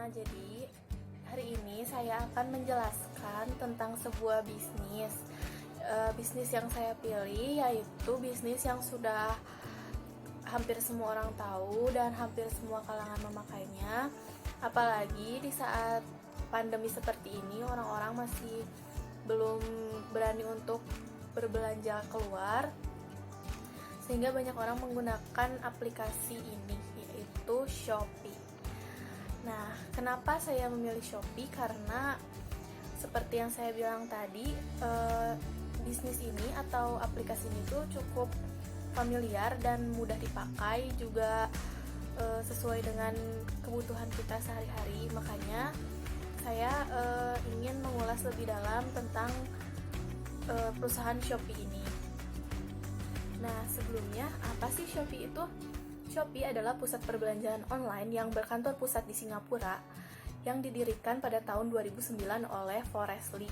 Jadi hari ini saya akan menjelaskan tentang sebuah bisnis. Bisnis yang saya pilih yaitu bisnis yang sudah hampir semua orang tahu dan hampir semua kalangan memakainya. Apalagi di saat pandemi seperti ini, orang-orang masih belum berani untuk berbelanja keluar, sehingga banyak orang menggunakan aplikasi ini, yaitu Shopee. Nah, kenapa saya memilih Shopee? Karena seperti yang saya bilang tadi, bisnis ini atau aplikasi ini tuh cukup familiar dan mudah dipakai, juga sesuai dengan kebutuhan kita sehari-hari. Makanya saya ingin mengulas lebih dalam tentang perusahaan Shopee ini. Nah, sebelumnya apa sih Shopee itu? Shopee adalah pusat perbelanjaan online yang berkantor pusat di Singapura yang didirikan pada tahun 2009 oleh Forrest Li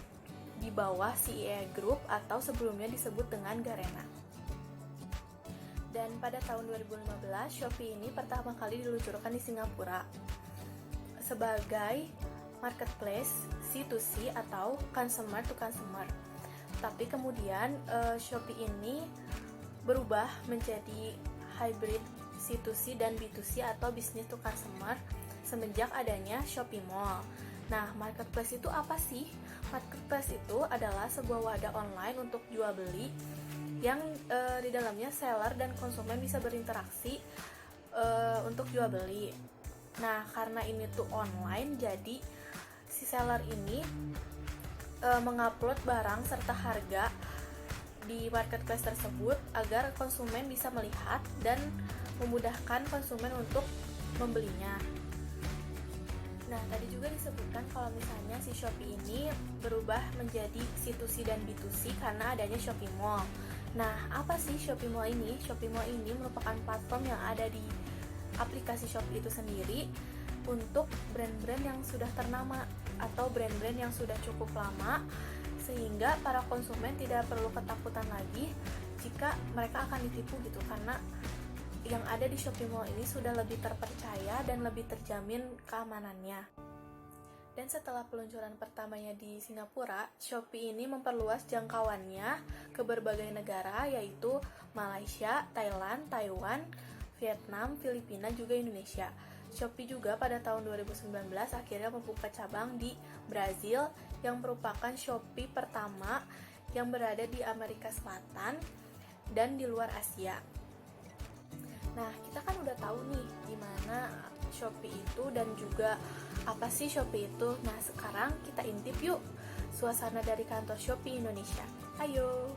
di bawah CEA Group atau sebelumnya disebut dengan Garena. Dan pada tahun 2015, Shopee ini pertama kali diluncurkan di Singapura sebagai marketplace C2C atau consumer to consumer. Tapi kemudian Shopee ini berubah menjadi hybrid C2C dan B2C atau business to customer semenjak adanya Shopee Mall. Nah, marketplace itu apa sih? Marketplace itu adalah sebuah wadah online untuk jual beli yang di dalamnya seller dan konsumen bisa berinteraksi untuk jual beli. Nah, karena ini tuh online, jadi si seller ini mengupload barang serta harga di marketplace tersebut agar konsumen bisa melihat dan memudahkan konsumen untuk membelinya. Nah, tadi juga disebutkan kalau misalnya si Shopee ini berubah menjadi C2C dan B2C karena adanya Shopee Mall. Nah, apa sih Shopee Mall ini? Shopee Mall ini merupakan platform yang ada di aplikasi Shopee itu sendiri untuk brand-brand yang sudah ternama atau brand-brand yang sudah cukup lama, sehingga para konsumen tidak perlu ketakutan lagi jika mereka akan ditipu gitu, karena yang ada di Shopee Mall ini sudah lebih terpercaya dan lebih terjamin keamanannya. Dan setelah peluncuran pertamanya di Singapura, Shopee ini memperluas jangkauannya ke berbagai negara, yaitu Malaysia, Thailand, Taiwan, Vietnam, Filipina, juga Indonesia. Shopee juga pada tahun 2019 akhirnya membuka cabang di Brazil yang merupakan Shopee pertama yang berada di Amerika Selatan dan di luar Asia. Nah, kita kan udah tahu nih gimana Shopee itu dan juga apa sih Shopee itu. Nah, sekarang kita intip yuk suasana dari kantor Shopee Indonesia. Ayo!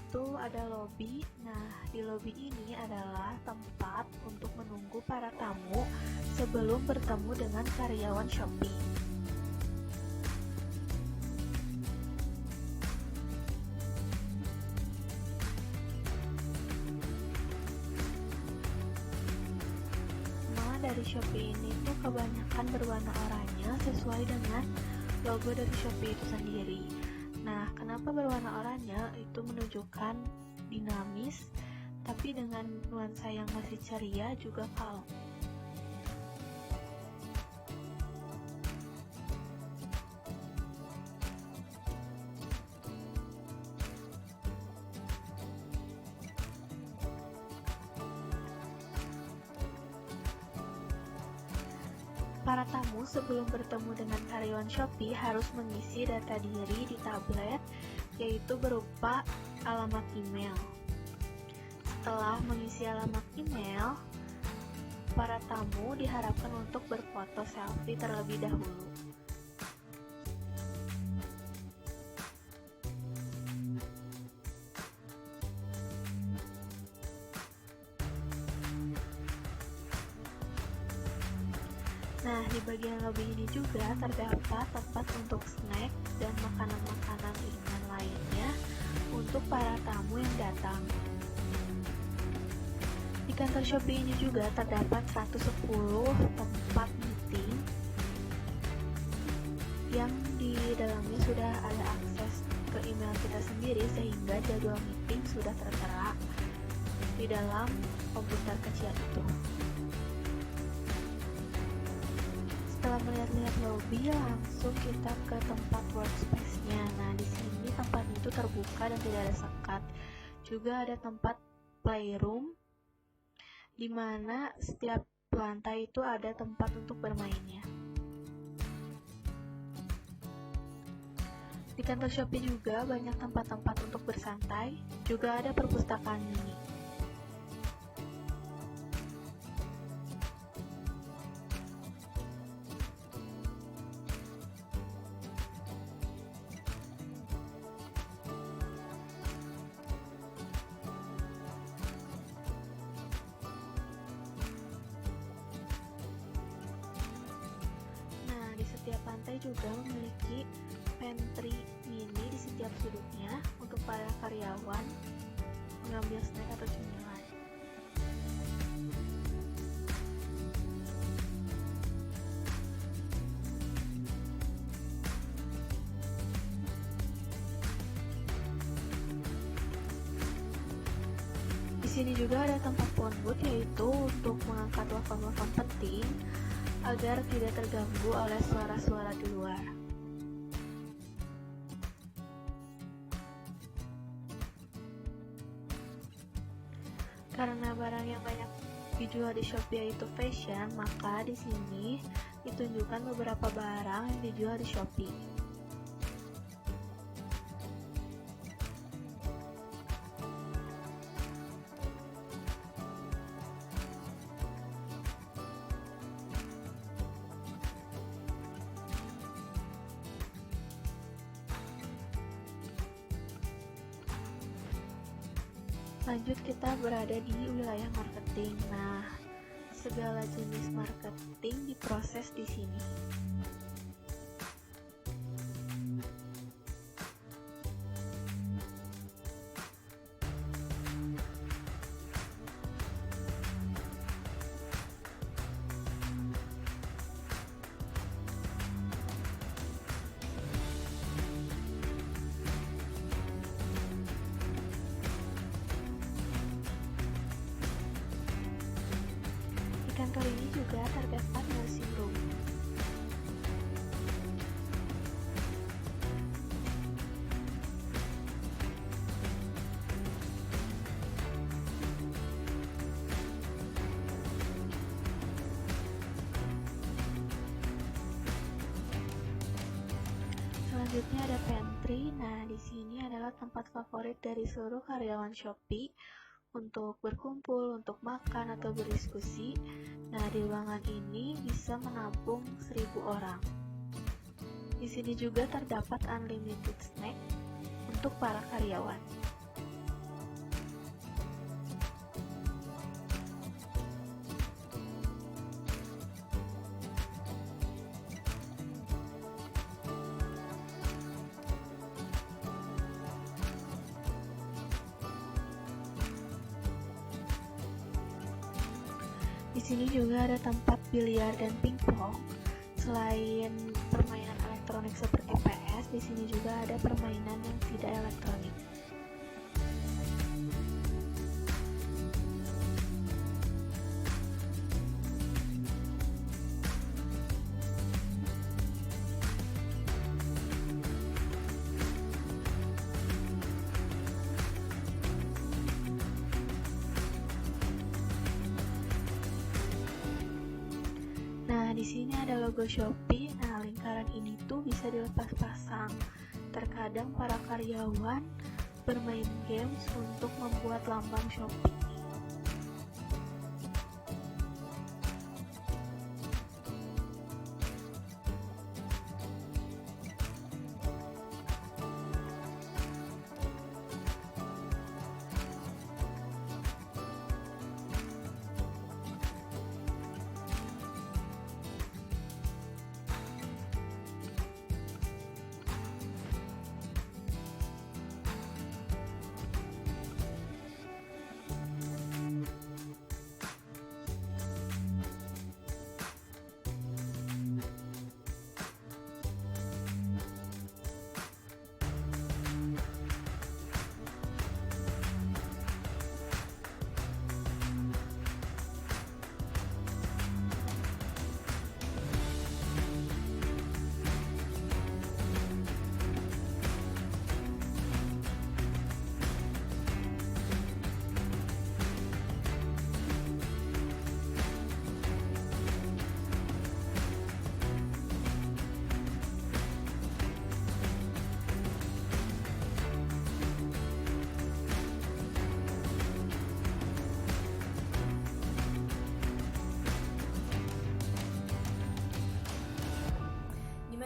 Itu ada lobby. Nah, di lobby ini adalah tempat untuk menunggu para tamu sebelum bertemu dengan karyawan Shopee. Nama dari Shopee ini tuh kebanyakan berwarna oranye sesuai dengan logo dari Shopee itu sendiri. Nah, kenapa berwarna oranye? Itu menunjukkan dinamis, tapi dengan nuansa yang masih ceria juga kalem. Para tamu sebelum bertemu dengan karyawan Shopee harus mengisi data diri di tablet, yaitu berupa alamat email. Setelah mengisi alamat email, para tamu diharapkan untuk berfoto selfie terlebih dahulu. Nah, di bagian lobby ini juga terdapat tempat untuk snack dan makanan-makanan ringan lainnya untuk para tamu yang datang. Di kantor Shopee ini juga terdapat 110 tempat meeting yang di dalamnya sudah ada akses ke email kita sendiri, sehingga jadwal meeting sudah tertera di dalam komputer kecil itu. melihat-lihat lobby, langsung kita ke tempat workspace-nya. Nah, di sini tempatnya itu terbuka dan tidak ada sekat. Juga ada tempat playroom, di mana setiap lantai itu ada tempat untuk bermainnya. Di kantor Shopee juga banyak tempat-tempat untuk bersantai, juga ada perpustakaan mini. Nah, di setiap lantai juga memiliki pantry mini di setiap sudutnya untuk para karyawan mengambil snack atau cemilan. Di sini juga ada tempat phone booth, yaitu untuk mengangkat telepon-telepon penting agar tidak terganggu oleh suara-suara di luar. Karena barang yang banyak dijual di Shopee yaitu fashion, maka di sini ditunjukkan beberapa barang yang dijual di Shopee. Lanjut, kita berada di wilayah marketing. Nah, segala jenis marketing diproses di sini. Di kantor ini juga terdapat nursing room. Selanjutnya ada pantry. Nah, di sini adalah tempat favorit dari seluruh karyawan Shopee untuk berkumpul, untuk makan atau berdiskusi. Nah, di ruangan ini bisa menampung 1000 orang. Di sini juga terdapat unlimited snack untuk para karyawan. Di sini juga ada tempat biliar dan pingpong. Selain permainan elektronik seperti PS, di sini juga ada permainan yang tidak elektronik. Nah, di sini ada logo Shopee. Nah, lingkaran ini tuh bisa dilepas pasang. Terkadang para karyawan bermain games untuk membuat lambang Shopee.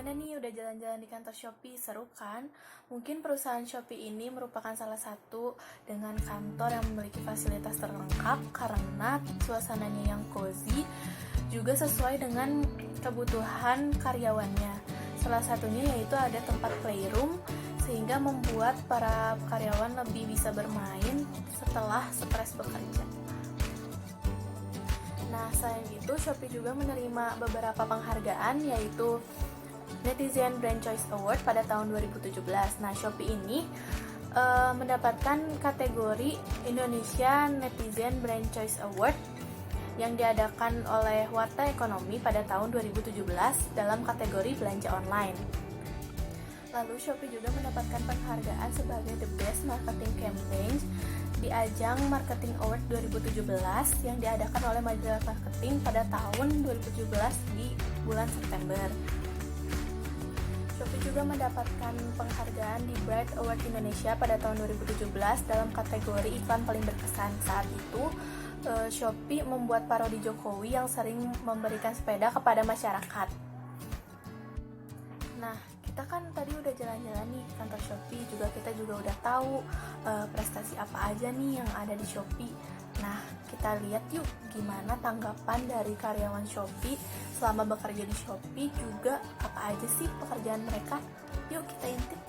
Gimana nih, udah jalan-jalan di kantor Shopee? Seru kan? Mungkin perusahaan Shopee ini merupakan salah satu dengan kantor yang memiliki fasilitas terlengkap karena suasananya yang cozy, juga sesuai dengan kebutuhan karyawannya. Salah satunya yaitu ada tempat playroom, sehingga membuat para karyawan lebih bisa bermain setelah stres bekerja. Nah, selain itu, Shopee juga menerima beberapa penghargaan, yaitu Netizen Brand Choice Award pada tahun 2017. Nah, Shopee ini mendapatkan kategori Indonesia Netizen Brand Choice Award yang diadakan oleh Warta Ekonomi pada tahun 2017 dalam kategori belanja online. Lalu Shopee juga mendapatkan penghargaan sebagai The Best Marketing Campaign di ajang Marketing Award 2017 yang diadakan oleh Majalah Marketing pada tahun 2017 di bulan September. Shopee juga mendapatkan penghargaan di Bright Award Indonesia pada tahun 2017 dalam kategori iklan paling berkesan. Saat itu, Shopee membuat parodi Jokowi yang sering memberikan sepeda kepada masyarakat. Nah, kita kan tadi udah jalan-jalan nih ke kantor Shopee, kita juga udah tahu prestasi apa aja nih yang ada di Shopee. Nah, kita lihat yuk gimana tanggapan dari karyawan Shopee selama bekerja di Shopee, juga apa aja sih pekerjaan mereka. Yuk kita intip.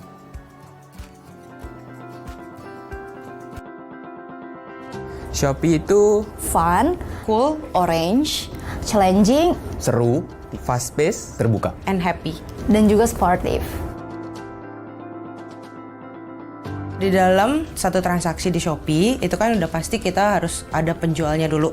Shopee itu fun, cool, orange, challenging, seru, fast pace, terbuka, and happy, dan juga sportif. Di dalam satu transaksi di Shopee, itu kan udah pasti kita harus ada penjualnya dulu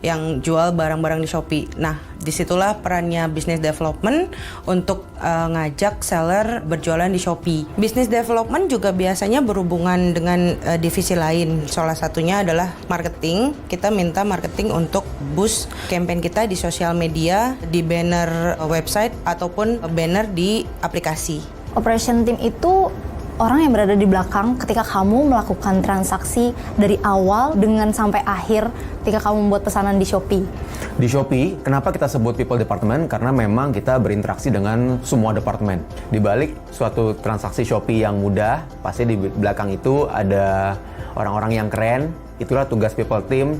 yang jual barang-barang di Shopee. Nah, disitulah perannya business development untuk ngajak seller berjualan di Shopee. Business development juga biasanya berhubungan dengan divisi lain. Salah satunya adalah marketing. Kita minta marketing untuk boost campaign kita di sosial media, di banner website, ataupun banner di aplikasi. Operation team itu orang yang berada di belakang ketika kamu melakukan transaksi dari awal dengan sampai akhir ketika kamu membuat pesanan di Shopee. Di Shopee, kenapa kita sebut people department? Karena memang kita berinteraksi dengan semua departemen. Di balik suatu transaksi Shopee yang mudah, pasti di belakang itu ada orang-orang yang keren. Itulah tugas people team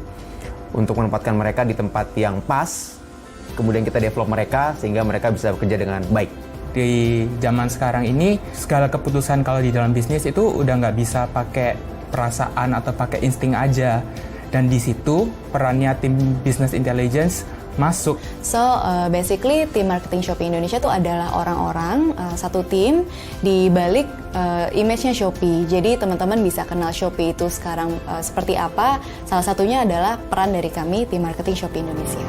untuk menempatkan mereka di tempat yang pas. Kemudian kita develop mereka sehingga mereka bisa bekerja dengan baik. di zaman sekarang ini segala keputusan kalau di dalam bisnis itu udah nggak bisa pakai perasaan atau pakai insting aja, dan di situ perannya tim business intelligence masuk. So basically tim marketing Shopee Indonesia itu adalah orang-orang satu tim di balik image-nya Shopee. Jadi teman-teman bisa kenal Shopee itu sekarang seperti apa. Salah satunya adalah peran dari kami tim marketing Shopee Indonesia.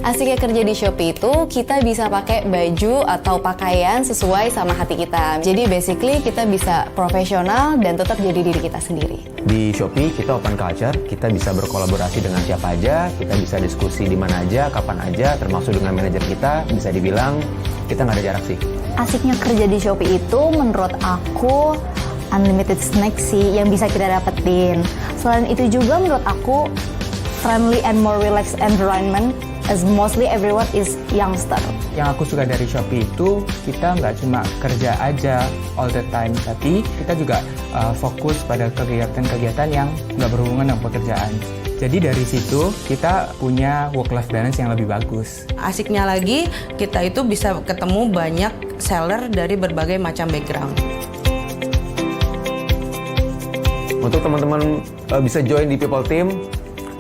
Asiknya kerja di Shopee itu kita bisa pakai baju atau pakaian sesuai sama hati kita. Jadi basically kita bisa profesional dan tetap jadi diri kita sendiri. Di Shopee kita open culture, kita bisa berkolaborasi dengan siapa aja, kita bisa diskusi di mana aja, kapan aja, termasuk dengan manajer kita. Bisa dibilang kita nggak ada jarak sih. Asiknya kerja di Shopee itu menurut aku unlimited snack sih yang bisa kita dapetin. Selain itu juga menurut aku friendly and more relaxed environment, as mostly everyone is youngster. Yang aku suka dari Shopee itu kita nggak cuma kerja aja all the time, tapi kita juga fokus pada kegiatan-kegiatan yang nggak berhubungan dengan pekerjaan. Jadi dari situ kita punya work-life balance yang lebih bagus. Asiknya lagi kita itu bisa ketemu banyak seller dari berbagai macam background. Untuk teman-teman bisa join di People Team,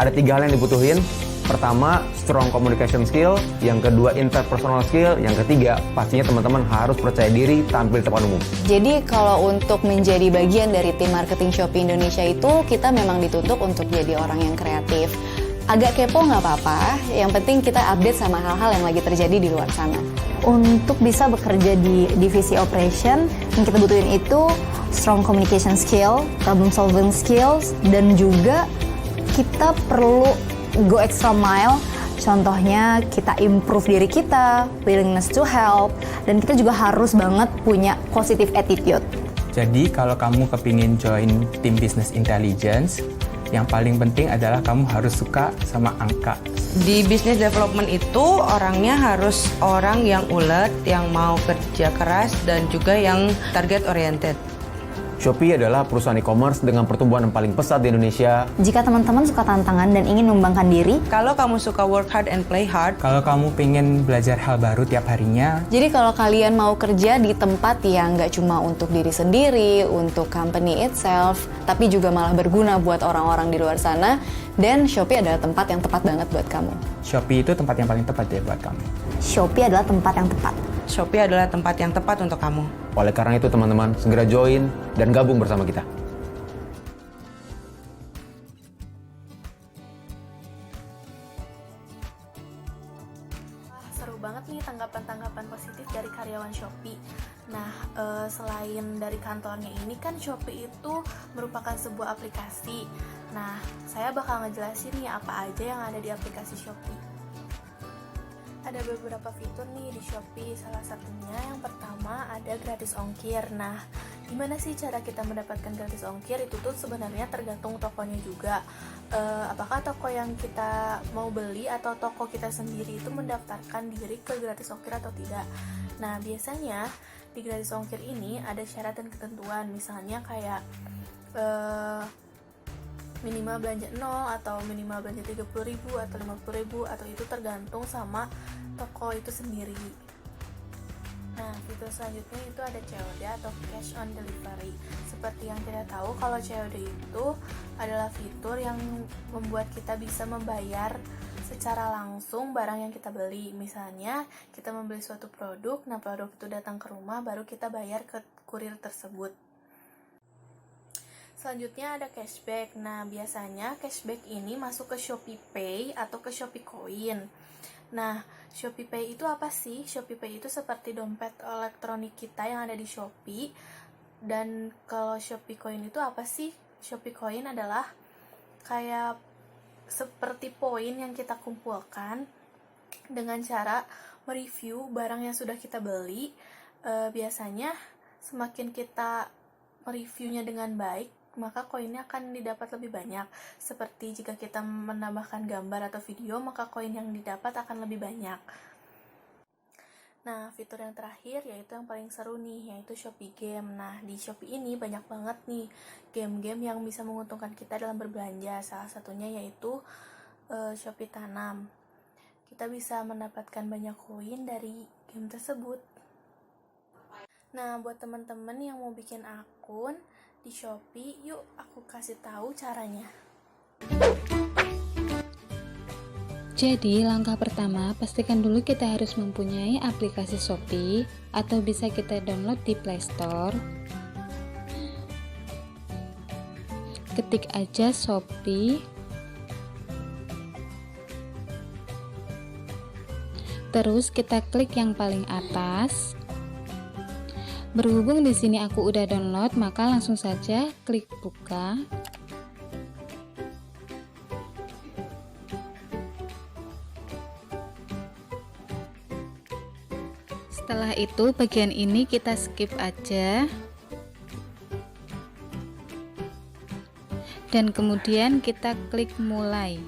ada 3 hal yang dibutuhin. Pertama, strong communication skill. Yang kedua, interpersonal skill. Yang ketiga, pastinya teman-teman harus percaya diri tampil di depan umum. Jadi kalau untuk menjadi bagian dari tim marketing Shopee Indonesia itu kita memang dituntut untuk jadi orang yang kreatif. Agak kepo nggak apa-apa, yang penting kita update sama hal-hal yang lagi terjadi di luar sana. Untuk bisa bekerja di divisi operation, yang kita butuhin itu strong communication skill, problem solving skills, dan juga kita perlu go extra mile. Contohnya kita improve diri kita, willingness to help, dan kita juga harus banget punya positive attitude. Jadi kalau kamu kepingin join tim business intelligence, yang paling penting adalah kamu harus suka sama angka. Di business development itu orangnya harus orang yang ulet, yang mau kerja keras, dan juga yang target oriented. Shopee adalah perusahaan e-commerce dengan pertumbuhan yang paling pesat di Indonesia. Jika teman-teman suka tantangan dan ingin mengembangkan diri, Kalau kamu suka work hard and play hard, Kalau kamu pengen belajar hal baru tiap harinya, jadi kalau kalian mau kerja di tempat yang nggak cuma untuk diri sendiri, untuk company itself, tapi juga malah berguna buat orang-orang di luar sana, dan Shopee adalah tempat yang tepat banget buat kamu. Shopee itu tempat yang paling tepat ya buat kamu. Shopee adalah tempat yang tepat. Shopee adalah tempat yang tepat untuk kamu. Oleh karena itu teman-teman, segera join dan gabung bersama kita. Wah, seru banget nih tanggapan-tanggapan positif dari karyawan Shopee. Nah, selain dari kantornya ini kan Shopee itu merupakan sebuah aplikasi. Nah, saya bakal ngejelasin nih apa aja yang ada di aplikasi Shopee. Ada beberapa fitur nih di Shopee, salah satunya yang pertama ada gratis ongkir. Nah, gimana sih cara kita mendapatkan gratis ongkir? Itu tuh sebenarnya tergantung tokonya juga. Apakah toko yang kita mau beli atau toko kita sendiri itu mendaftarkan diri ke gratis ongkir atau tidak. Nah, biasanya di gratis ongkir ini ada syarat dan ketentuan, misalnya kayak minimal belanja 0 atau minimal belanja 30.000 atau 50.000, atau itu tergantung sama toko itu sendiri. Nah, fitur selanjutnya itu ada COD atau cash on delivery. Seperti yang kita tahu, kalau COD itu adalah fitur yang membuat kita bisa membayar secara langsung barang yang kita beli. Misalnya kita membeli suatu produk, nah produk itu datang ke rumah, baru kita bayar ke kurir tersebut. Selanjutnya ada cashback. Nah, biasanya cashback ini masuk ke Shopee Pay atau ke Shopee Coin. Nah, Shopee Pay itu apa sih? Shopee Pay itu seperti dompet elektronik kita yang ada di Shopee. Dan kalau Shopee Coin itu apa sih? Shopee Coin adalah kayak seperti poin yang kita kumpulkan dengan cara mereview barang yang sudah kita beli. Biasanya semakin kita mereviewnya dengan baik, maka koinnya akan didapat lebih banyak. Seperti jika kita menambahkan gambar atau video, maka koin yang didapat akan lebih banyak. Nah, fitur yang terakhir yaitu yang paling seru nih, yaitu Shopee Game. Nah, di Shopee ini banyak banget nih game-game yang bisa menguntungkan kita dalam berbelanja. Salah satunya yaitu Shopee Tanam. Kita bisa mendapatkan banyak koin dari game tersebut. Nah, buat teman-teman yang mau bikin akun di Shopee, yuk aku kasih tahu caranya. Jadi, langkah pertama, pastikan dulu kita harus mempunyai aplikasi Shopee atau bisa kita download di Play Store. Ketik aja Shopee. Terus kita klik yang paling atas. Berhubung di sini aku udah download, maka langsung saja klik buka. Setelah itu bagian ini kita skip aja. Dan kemudian kita klik mulai.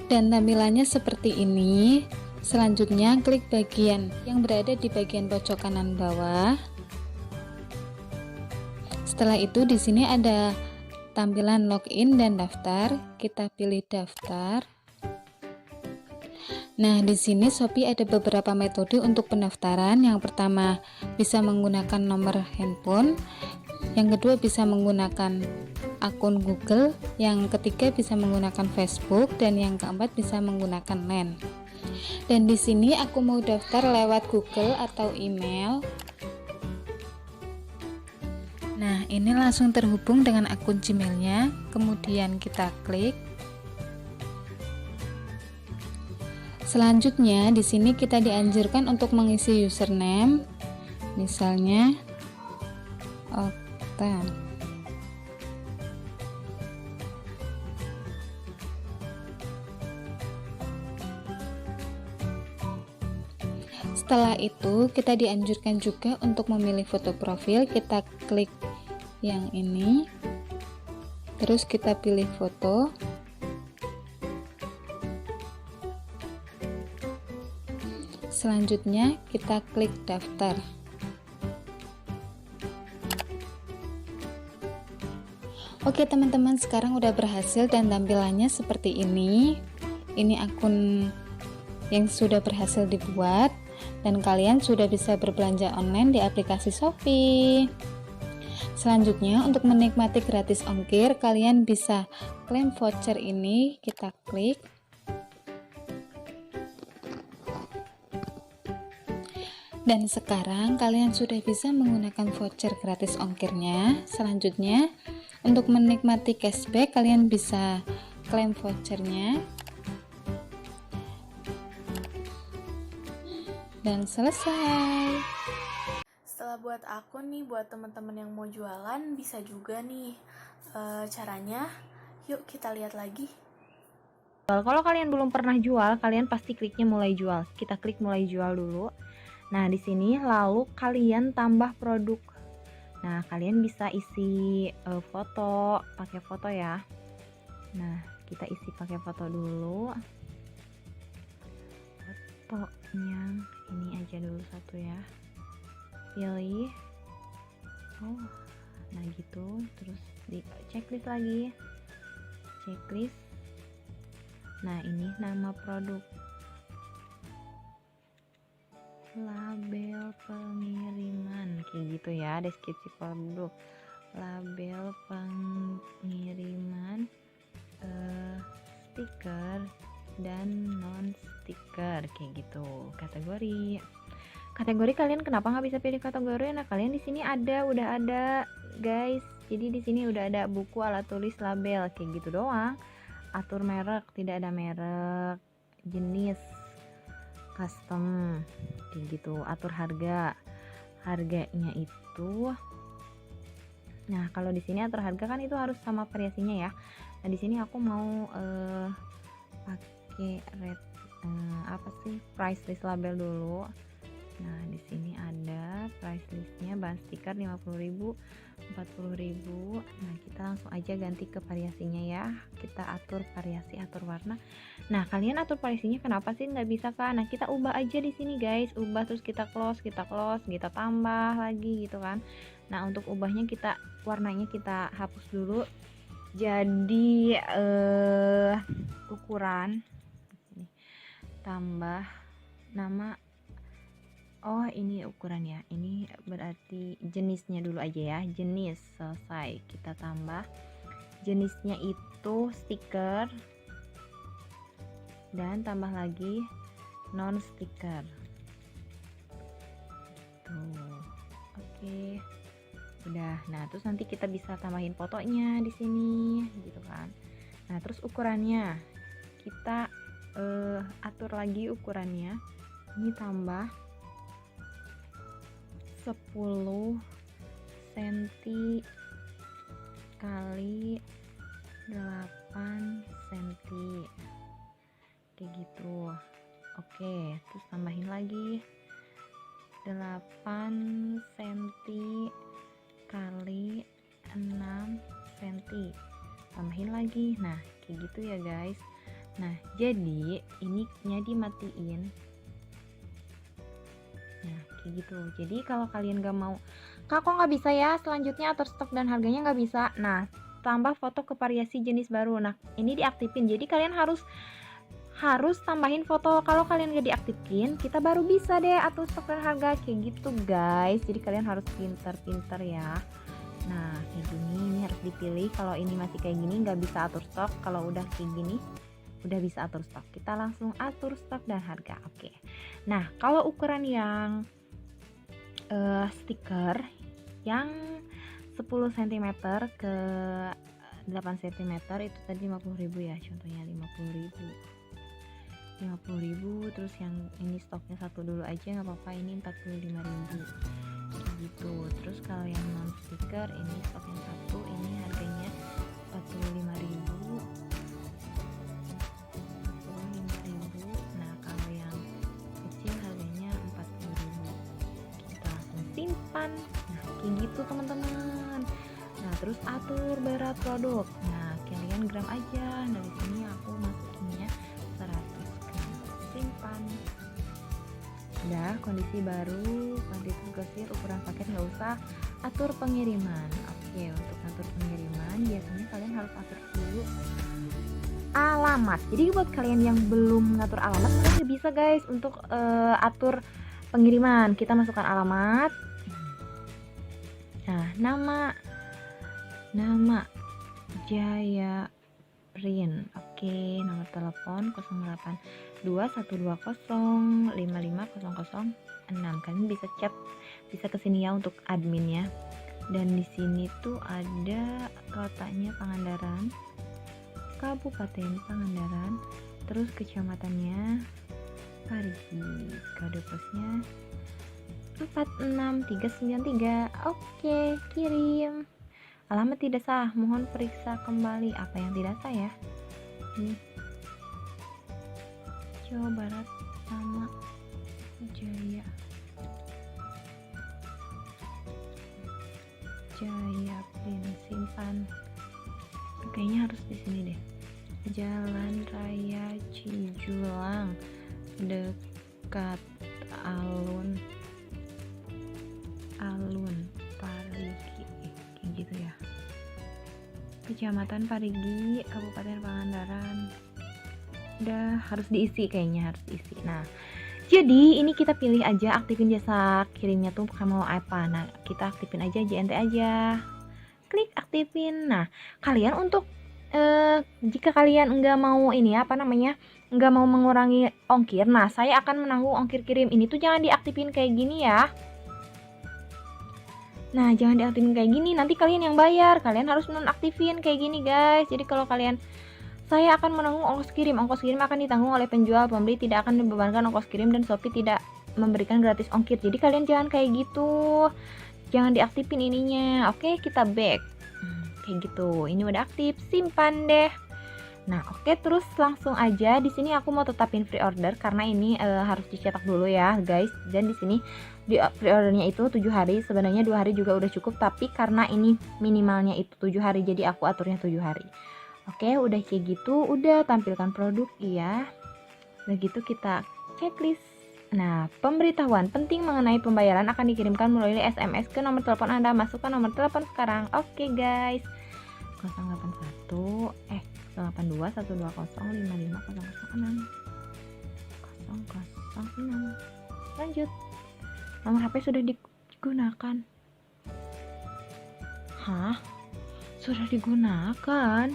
Dan tampilannya seperti ini. Selanjutnya klik bagian yang berada di bagian pojok kanan bawah. Setelah itu di sini ada tampilan login dan daftar. Kita pilih daftar. Nah, di sini Shopee ada beberapa metode untuk pendaftaran. Yang pertama bisa menggunakan nomor handphone. Yang kedua bisa menggunakan akun Google, yang ketiga bisa menggunakan Facebook, dan yang keempat bisa menggunakan LAN. Dan di sini aku mau daftar lewat Google atau email. Nah, ini langsung terhubung dengan akun Gmailnya. Kemudian kita klik. Selanjutnya di sini kita dianjurkan untuk mengisi username, misalnya Okta. Setelah itu kita dianjurkan juga untuk memilih foto profil. Kita klik yang ini. Terus kita pilih foto. Selanjutnya kita klik daftar. Oke teman-teman, sekarang udah berhasil dan tampilannya seperti ini. Ini akun yang sudah berhasil dibuat dan kalian sudah bisa berbelanja online di aplikasi Shopee. Selanjutnya, untuk menikmati gratis ongkir, kalian bisa klaim voucher ini. Kita klik. Dan sekarang kalian sudah bisa menggunakan voucher gratis ongkirnya. Selanjutnya, untuk menikmati cashback, kalian bisa klaim vouchernya. Dan selesai. Setelah buat akun nih, buat teman-teman yang mau jualan bisa juga nih caranya. Yuk kita lihat lagi. Kalau kalian belum pernah jual, kalian pasti kliknya mulai jual. Kita klik mulai jual dulu. Nah, di sini lalu kalian tambah produk. Nah, kalian bisa isi foto, pakai foto ya. Nah, kita isi pakai foto dulu. Fotonya ini aja dulu satu ya. Pilih. Oh, nah gitu. Terus di checklist lagi. Checklist. Nah, ini nama produk. Label pengiriman kayak gitu ya, deskripsi produk, label pengiriman, stiker dan non stiker kayak gitu. Kategori kalian kenapa nggak bisa pilih kategori? Nah, kalian di sini udah ada guys, jadi di sini udah ada buku, alat tulis, label kayak gitu doang. Atur merek, tidak ada merek, jenis, custom kayak gitu. Atur harganya itu, nah kalau di sini atur harga kan itu harus sama variasinya ya. Nah, di sini aku mau pakai price list label dulu. Nah, di sini ada price listnya, bahan stiker 50.000, 40.000. Nah, kita langsung aja ganti ke variasinya ya. Kita atur variasi, atur warna. Nah, kalian atur variasinya kenapa sih nggak bisa kan? Nah, kita ubah aja di sini guys, ubah terus kita close, kita tambah lagi gitu kan. Nah, untuk ubahnya warnanya kita hapus dulu. Jadi ukuran ini tambah nama. Oh, ini ukurannya. Ini berarti jenisnya dulu aja ya. Jenis selesai. Kita tambah jenisnya itu stiker dan tambah lagi non stiker. Tuh. Oke. Udah. Nah, terus nanti kita bisa tambahin fotonya di sini gitu kan. Nah, terus ukurannya kita atur lagi ukurannya. Ini tambah 10 cm kali 8 cm kayak gitu. Oke, terus tambahin lagi 8 cm kali 6 cm, tambahin lagi. Nah, kayak gitu ya guys. Nah, jadi ininya dimatiin. Nah, kayak gitu. Jadi kalau kalian gak mau, kak kok nggak bisa ya selanjutnya atur stok dan harganya nggak bisa. Nah, tambah foto ke variasi jenis baru. Nah, ini diaktifin. Jadi kalian harus tambahin foto. Kalau kalian gak diaktifin, kita baru bisa deh atur stok dan harga kayak gitu guys. Jadi kalian harus pinter-pinter ya. Nah, kayak gini, ini harus dipilih. Kalau ini masih kayak gini nggak bisa atur stok. Kalau udah kayak gini udah bisa atur stok. Kita langsung atur stok dan harga. Oke. Nah, kalau ukuran yang stiker yang 10 cm ke 8 cm itu tadi 50.000 ya, contohnya 50.000. Terus yang ini stoknya satu dulu aja nggak apa-apa, ini 45.000 gitu. Terus kalau yang non stiker ini stoknya satu, ini harganya 45.000. Nah, kalau yang kecil harganya 40.000. Kita langsung simpan. Nah, kayak gitu teman-teman. Nah, terus atur berat produk. Nah, sekian gram aja. Dari sini aku masukinnya 100 gram. Simpan. Udah, kondisi baru, kuantitas grosir, ukuran paket nggak usah. Atur pengiriman. Oke, untuk atur pengiriman biasanya kalian harus atur dulu alamat. Jadi buat kalian yang belum ngatur alamat, kalian bisa guys untuk atur pengiriman. Kita masukkan alamat. Nah, nama Jaya Rin. Oke, nomor telepon 082120550006. Kalian bisa chat, bisa kesini ya untuk adminnya. Dan di sini tuh ada kotanya Pangandaran, Kabupaten Pangandaran, terus kecamatannya Parigi, kode posnya 46393. Oke, kirim. Alamat tidak sah, mohon periksa kembali. Apa yang tidak sah ya? Ini Jawa Barat, nama Jaya Prin. Simpan. Kayaknya harus di sini deh. Jalan Raya Cijulang, dekat alun Parigi, kayak gitu ya. Kecamatan Parigi, Kabupaten Pangandaran. Udah, harus diisi, kayaknya harus diisi. Nah, jadi ini kita pilih aja aktifin jasa kirimnya tuh kamu mau apa. Nah, kita aktifin aja JNT aja. Klik aktifin. Nah, kalian untuk jika kalian nggak mau nggak mau mengurangi ongkir, nah saya akan menanggung ongkir kirim. Ini tuh jangan diaktifin kayak gini ya. Nah, jangan diaktifin kayak gini, nanti kalian yang bayar. Kalian harus nonaktifin kayak gini guys. Jadi kalau kalian, saya akan menanggung ongkos kirim akan ditanggung oleh penjual, pembeli tidak akan dibebankan ongkos kirim, dan Shopee tidak memberikan gratis ongkir. Jadi kalian jangan kayak gitu, jangan diaktifin ininya. Oke, kita back. Kayak gitu. Ini udah aktif, simpan deh. Nah, oke, terus langsung aja di sini aku mau tetapin free order karena ini harus dicetak dulu ya, guys. Dan di sini di free ordernya itu 7 hari, sebenarnya 2 hari juga udah cukup, tapi karena ini minimalnya itu 7 hari, jadi aku aturnya 7 hari. Oke, udah kayak gitu, udah tampilkan produk, iya. Udah gitu kita checklist. Nah, pemberitahuan penting mengenai pembayaran akan dikirimkan melalui SMS ke nomor telepon Anda. Masukkan nomor telepon sekarang. Oke, guys. 082 120 55006 006. Lanjut. Nomor HP sudah digunakan. Hah? Sudah digunakan?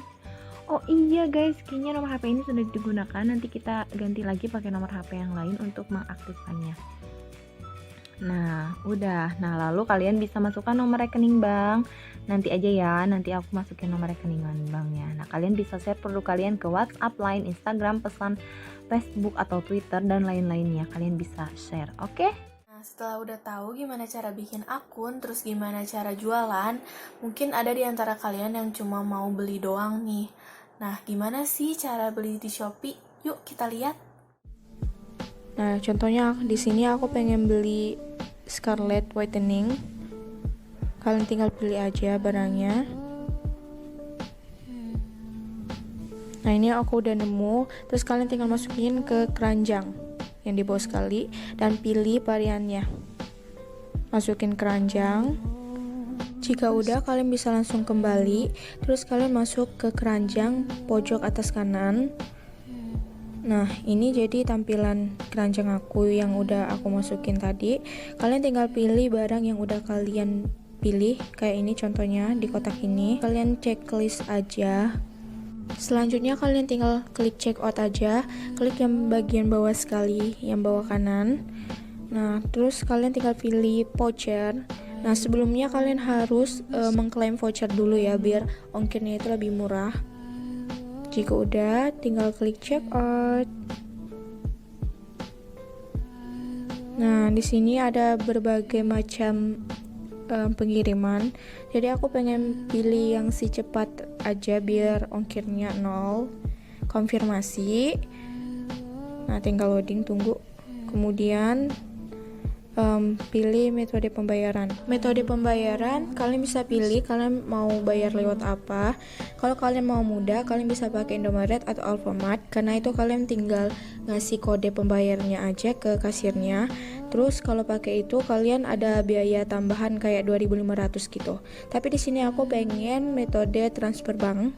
Oh iya guys, kayaknya nomor HP ini sudah digunakan. Nanti kita ganti lagi pakai nomor HP yang lain untuk mengaktifkannya. Nah, udah. Nah, lalu kalian bisa masukkan nomor rekening bank. Nanti aja ya, nanti aku masukin nomor rekening banknya. Nah, kalian bisa share produk kalian ke WhatsApp, Line, Instagram, pesan Facebook atau Twitter dan lain-lainnya. Kalian bisa share, oke? Nah, setelah udah tahu gimana cara bikin akun, terus gimana cara jualan, mungkin ada di antara kalian yang cuma mau beli doang nih. Nah, gimana sih cara beli di Shopee? Yuk kita lihat. Nah, contohnya di sini aku pengen beli Scarlett Whitening. Kalian tinggal pilih aja barangnya. Nah, ini aku udah nemu. Terus kalian tinggal masukin ke keranjang yang di bawah sekali dan pilih variannya. Masukin keranjang. Jika udah, kalian bisa langsung kembali. Terus kalian masuk ke keranjang pojok atas kanan. Nah, ini jadi tampilan keranjang aku yang udah aku masukin tadi. Kalian tinggal pilih barang yang udah kalian pilih. Kayak ini contohnya di kotak ini. Kalian checklist aja. Selanjutnya kalian tinggal klik check out aja. Klik yang bagian bawah sekali, yang bawah kanan. Nah, terus kalian tinggal pilih voucher. Nah, sebelumnya kalian harus mengklaim voucher dulu ya, biar ongkirnya itu lebih murah. Jika udah, tinggal klik check out. Nah, di sini ada berbagai macam pengiriman. Jadi aku pengen pilih yang si cepat aja biar ongkirnya 0. Konfirmasi. Nah, tinggal loading, tunggu. Kemudian pilih metode pembayaran. Metode pembayaran kalian bisa pilih kalian mau bayar lewat apa. Kalau kalian mau mudah, kalian bisa pakai Indomaret atau Alfamart, karena itu kalian tinggal ngasih kode pembayarnya aja ke kasirnya. Terus kalau pakai itu kalian ada biaya tambahan kayak 2.500 gitu. Tapi di sini aku pengen metode transfer bank.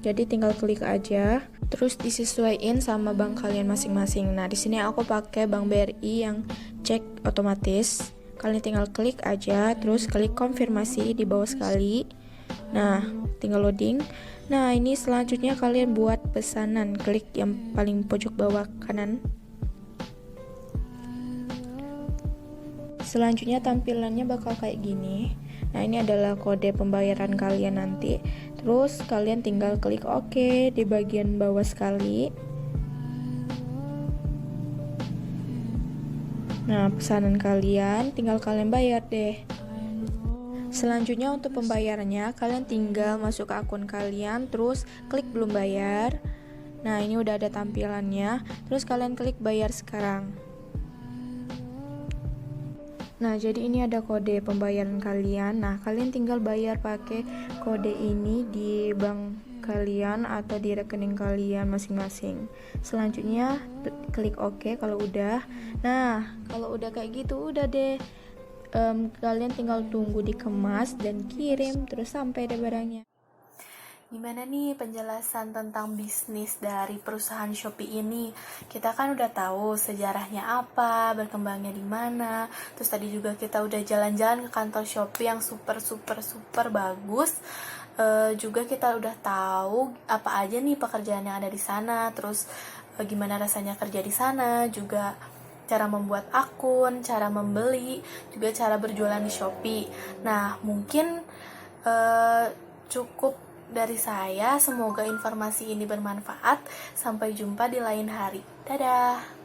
Jadi tinggal klik aja, terus disesuaiin sama bank kalian masing-masing. Nah, di sini aku pakai Bank BRI yang cek otomatis. Kalian tinggal klik aja, terus klik konfirmasi di bawah sekali. Nah, tinggal loading. Nah, ini selanjutnya kalian buat pesanan. Klik yang paling pojok bawah kanan. Selanjutnya tampilannya bakal kayak gini. Nah, ini adalah kode pembayaran kalian nanti. Terus kalian tinggal klik OK di bagian bawah sekali. Nah, pesanan kalian tinggal kalian bayar deh. Selanjutnya untuk pembayarannya, kalian tinggal masuk ke akun kalian, terus klik belum bayar. Nah, ini udah ada tampilannya. Terus kalian klik bayar sekarang. Nah, jadi ini ada kode pembayaran kalian. Nah, kalian tinggal bayar pakai kode ini di bank kalian atau di rekening kalian masing-masing. Selanjutnya klik OK kalau udah. Nah, kalau udah kayak gitu udah deh. Kalian tinggal tunggu dikemas dan kirim, terus sampai deh barangnya. Gimana nih penjelasan tentang bisnis dari perusahaan Shopee ini? Kita kan udah tahu sejarahnya apa, berkembangnya di mana. Terus tadi juga kita udah jalan-jalan ke kantor Shopee yang super bagus. Juga kita udah tahu apa aja nih pekerjaan yang ada di sana. Terus gimana rasanya kerja di sana, juga cara membuat akun, cara membeli, juga cara berjualan di Shopee. Nah, mungkin cukup dari saya. Semoga informasi ini bermanfaat. Sampai jumpa di lain hari. Dadah.